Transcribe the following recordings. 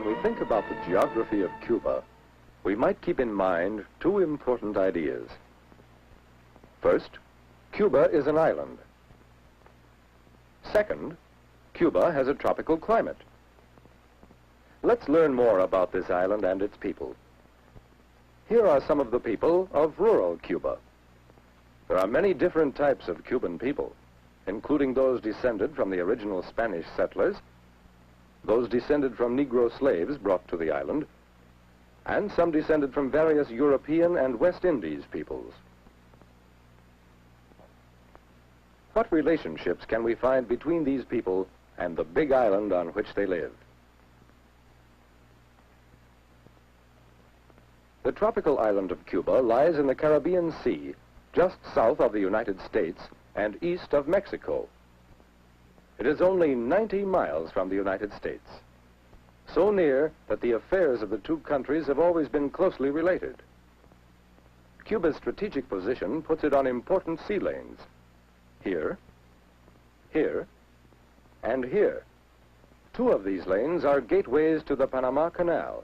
When we think about the geography of Cuba, we might keep in mind two important ideas. First, Cuba is an island. Second, Cuba has a tropical climate. Let's learn more about this island and its people. Here are some of the people of rural Cuba. There are many different types of Cuban people, including those descended from the original Spanish settlers, those descended from Negro slaves brought to the island, and some descended from various European and West Indies peoples. What relationships can we find between these people and the big island on which they live? The tropical island of Cuba lies in the Caribbean Sea, just south of the United States and east of Mexico. It is only 90 miles from the United States, so near that the affairs of the two countries have always been closely related. Cuba's strategic position puts it on important sea lanes. Here, here, and here. Two of these lanes are gateways to the Panama Canal.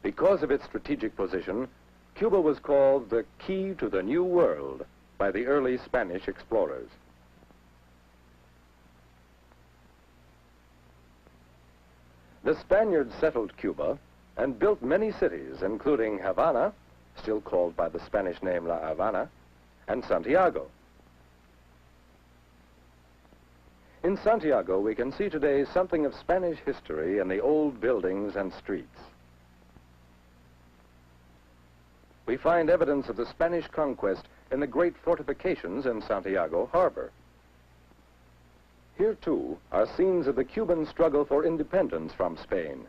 Because of its strategic position, Cuba was called the key to the New World by the early Spanish explorers. The Spaniards settled Cuba and built many cities, including Havana, still called by the Spanish name La Habana, and Santiago. In Santiago, we can see today something of Spanish history in the old buildings and streets. We find evidence of the Spanish conquest in the great fortifications in Santiago Harbor. Here, too, are scenes of the Cuban struggle for independence from Spain,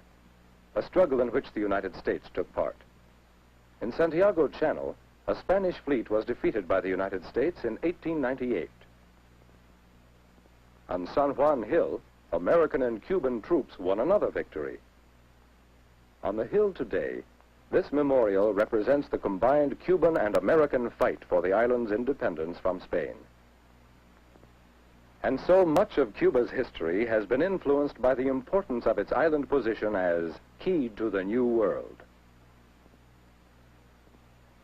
a struggle in which the United States took part. In Santiago Channel, a Spanish fleet was defeated by the United States in 1898. On San Juan Hill, American and Cuban troops won another victory. On the hill today, this memorial represents the combined Cuban and American fight for the island's independence from Spain. And so much of Cuba's history has been influenced by the importance of its island position as key to the New World.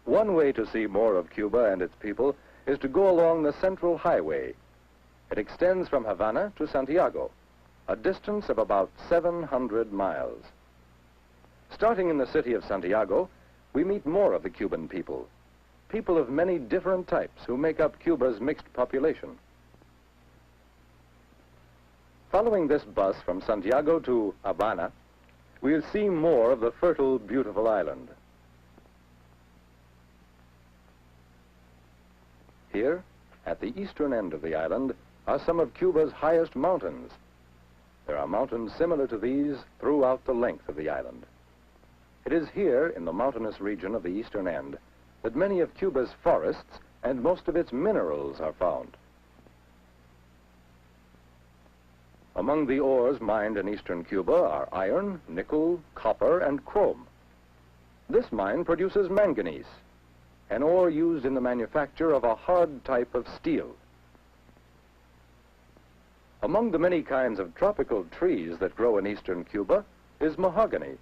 One way to see more of Cuba and its people is to go along the Central Highway. It extends from Havana to Santiago, a distance of about 700 miles. Starting in the city of Santiago, we meet more of the Cuban people, people of many different types who make up Cuba's mixed population. Following this bus from Santiago to Habana, we'll see more of the fertile, beautiful island. Here, at the eastern end of the island, are some of Cuba's highest mountains. There are mountains similar to these throughout the length of the island. It is here, in the mountainous region of the eastern end, that many of Cuba's forests and most of its minerals are found. Among the ores mined in eastern Cuba are iron, nickel, copper, and chrome. This mine produces manganese, an ore used in the manufacture of a hard type of steel. Among the many kinds of tropical trees that grow in eastern Cuba is mahogany.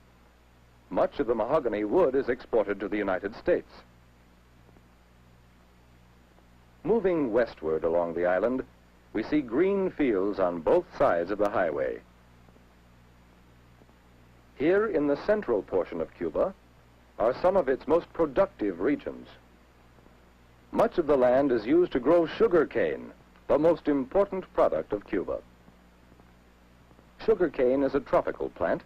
Much of the mahogany wood is exported to the United States. Moving westward along the island, we see green fields on both sides of the highway. Here in the central portion of Cuba are some of its most productive regions. Much of the land is used to grow sugarcane, the most important product of Cuba. Sugarcane is a tropical plant,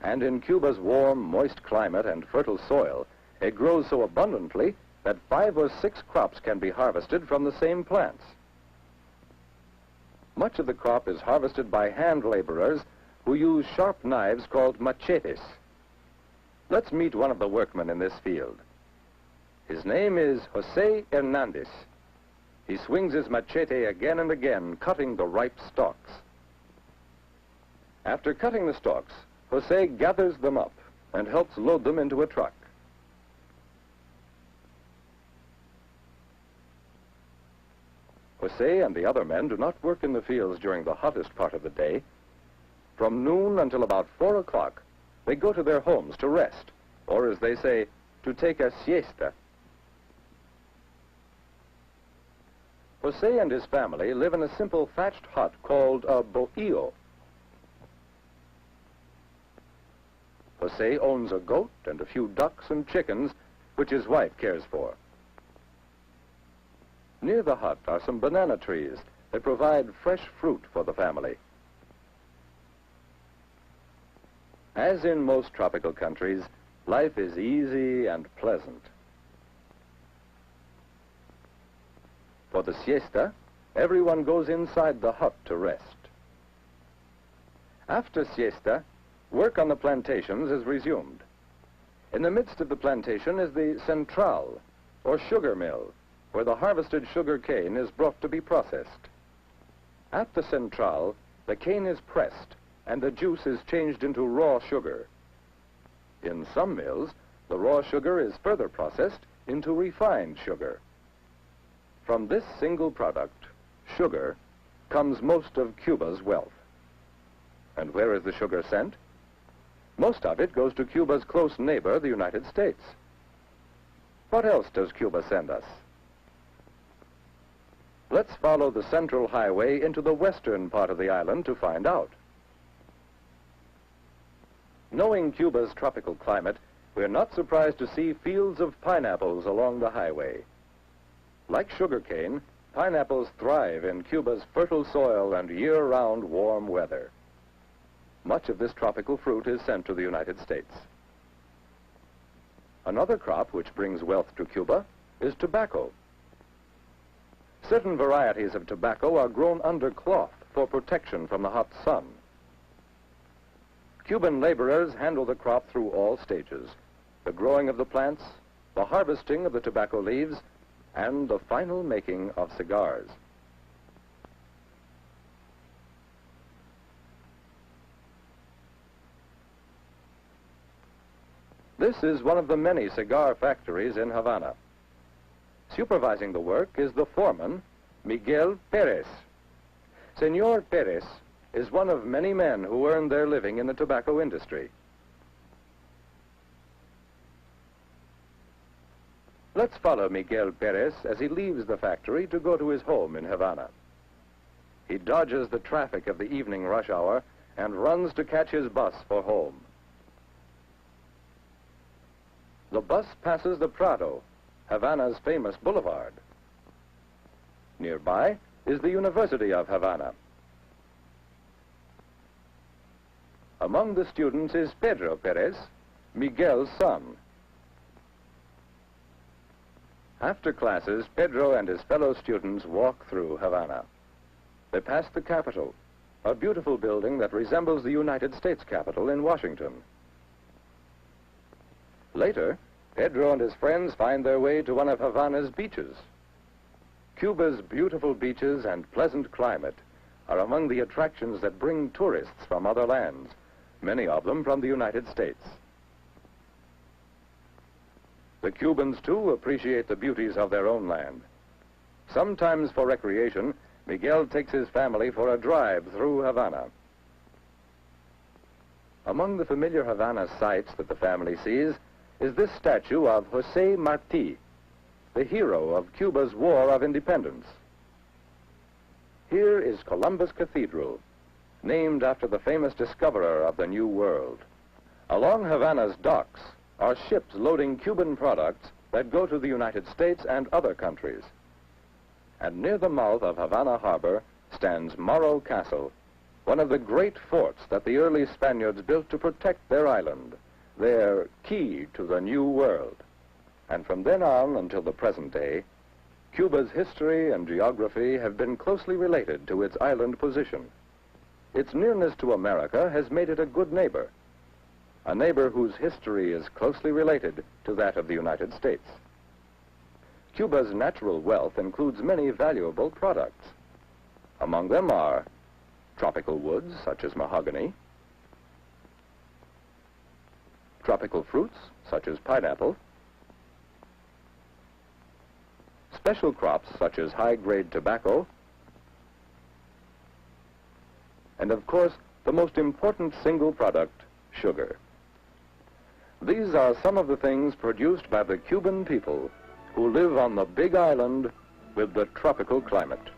and in Cuba's warm, moist climate and fertile soil, it grows so abundantly that 5 or 6 crops can be harvested from the same plants. Much of the crop is harvested by hand laborers who use sharp knives called machetes. Let's meet one of the workmen in this field. His name is Jose Hernandez. He swings his machete again and again, cutting the ripe stalks. After cutting the stalks, Jose gathers them up and helps load them into a truck. Jose and the other men do not work in the fields during the hottest part of the day. From noon until about 4 o'clock, they go to their homes to rest, or as they say, to take a siesta. Jose and his family live in a simple thatched hut called a bohío. Jose owns a goat and a few ducks and chickens, which his wife cares for. Near the hut are some banana trees that provide fresh fruit for the family. As in most tropical countries, life is easy and pleasant. For the siesta, everyone goes inside the hut to rest. After siesta, work on the plantations is resumed. In the midst of the plantation is the central, or sugar mill, where the harvested sugar cane is brought to be processed. At the central, the cane is pressed, and the juice is changed into raw sugar. In some mills, the raw sugar is further processed into refined sugar. From this single product, sugar, comes most of Cuba's wealth. And where is the sugar sent? Most of it goes to Cuba's close neighbor, the United States. What else does Cuba send us? Let's follow the central highway into the western part of the island to find out. Knowing Cuba's tropical climate, we're not surprised to see fields of pineapples along the highway. Like sugarcane, pineapples thrive in Cuba's fertile soil and year-round warm weather. Much of this tropical fruit is sent to the United States. Another crop which brings wealth to Cuba is tobacco. Certain varieties of tobacco are grown under cloth for protection from the hot sun. Cuban laborers handle the crop through all stages: the growing of the plants, the harvesting of the tobacco leaves, and the final making of cigars. This is one of the many cigar factories in Havana. Supervising the work is the foreman, Miguel Perez. Senor Perez is one of many men who earn their living in the tobacco industry. Let's follow Miguel Perez as he leaves the factory to go to his home in Havana. He dodges the traffic of the evening rush hour and runs to catch his bus for home. The bus passes the Prado, Havana's famous boulevard. Nearby is the University of Havana. Among the students is Pedro Perez, Miguel's son. After classes, Pedro and his fellow students walk through Havana. They pass the Capitol, a beautiful building that resembles the United States Capitol in Washington. Later, Pedro and his friends find their way to one of Havana's beaches. Cuba's beautiful beaches and pleasant climate are among the attractions that bring tourists from other lands, many of them from the United States. The Cubans, too, appreciate the beauties of their own land. Sometimes for recreation, Miguel takes his family for a drive through Havana. Among the familiar Havana sights that the family sees is this statue of Jose Marti, the hero of Cuba's War of Independence. Here is Columbus Cathedral, named after the famous discoverer of the New World. Along Havana's docks are ships loading Cuban products that go to the United States and other countries. And near the mouth of Havana Harbor stands Morro Castle, one of the great forts that the early Spaniards built to protect their island, their key to the New World. And from then on until the present day, Cuba's history and geography have been closely related to its island position. Its nearness to America has made it a good neighbor, a neighbor whose history is closely related to that of the United States. Cuba's natural wealth includes many valuable products. Among them are tropical woods such as mahogany, tropical fruits such as pineapple, special crops such as high-grade tobacco, and of course, the most important single product, sugar. These are some of the things produced by the Cuban people who live on the big island with the tropical climate.